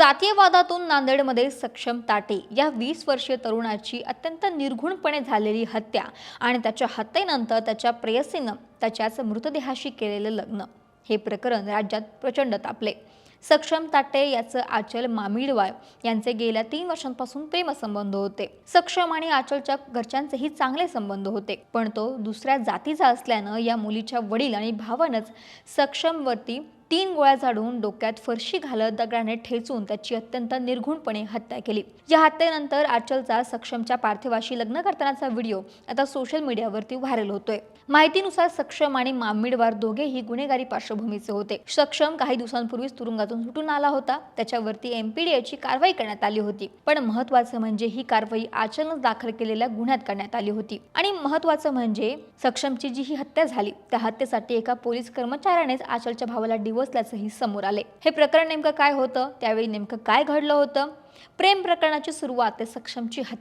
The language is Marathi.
जातीयवादातून नांदेडमध्ये सक्षम ताटे या 20 वर्षीय तरुणाची अत्यंत निर्घृणपणे झालेली हत्या आणि त्याच्या हत्येनंतर त्याच्या प्रेयसीनं त्याच्याच मृतदेहाशी केलेलं लग्न हे प्रकरण राज्यात प्रचंड तापले। सक्षम ताटे याचं आचल मामिडवार यांचे गेल्या 3 वर्षांपासून प्रेमसंबंध होते। सक्षम आणि आचलच्या घरच्यांचेही चांगले संबंध होते, पण तो दुसऱ्या जातीचा असल्यानं या मुलीच्या वडील आणि भावानंच सक्षमवरती 3 गोळ्या झाडून डोक्यात फरशी घालत दगडाने ठेचून त्याची अत्यंत निर्घृणपणे हत्या केली। या हत्येनंतर आचलचा सक्षमच्या पार्थिवाशी लग्न करतानाचा व्हिडिओ आता सोशल मीडियावरती व्हायरल होतोय। माहितीनुसार सक्षम आणि मामिडवार दोघेही गुन्हेगारी पार्श्वभूमीचे होते। सक्षम काही दिवसांपूर्वीच तुरुंगातून सुटून आला होता। त्याच्यावरती एमपीडीची कारवाई करण्यात आली होती, पण महत्त्वाचं म्हणजे ही कारवाई आचलनं दाखल केलेल्या गुन्ह्यात करण्यात आली होती। आणि महत्त्वाचं म्हणजे सक्षमची जी ही हत्या झाली त्या हत्येसाठी एका पोलीस कर्मचाऱ्यानेच आचलच्या भावाला डिवचल्याचंही समोर आले। हे प्रकरण नेमकं काय होतं, त्यावेळी नेमकं काय घडलं होतं? प्रेम प्रकरणाची सुरुवात ते सक्षमची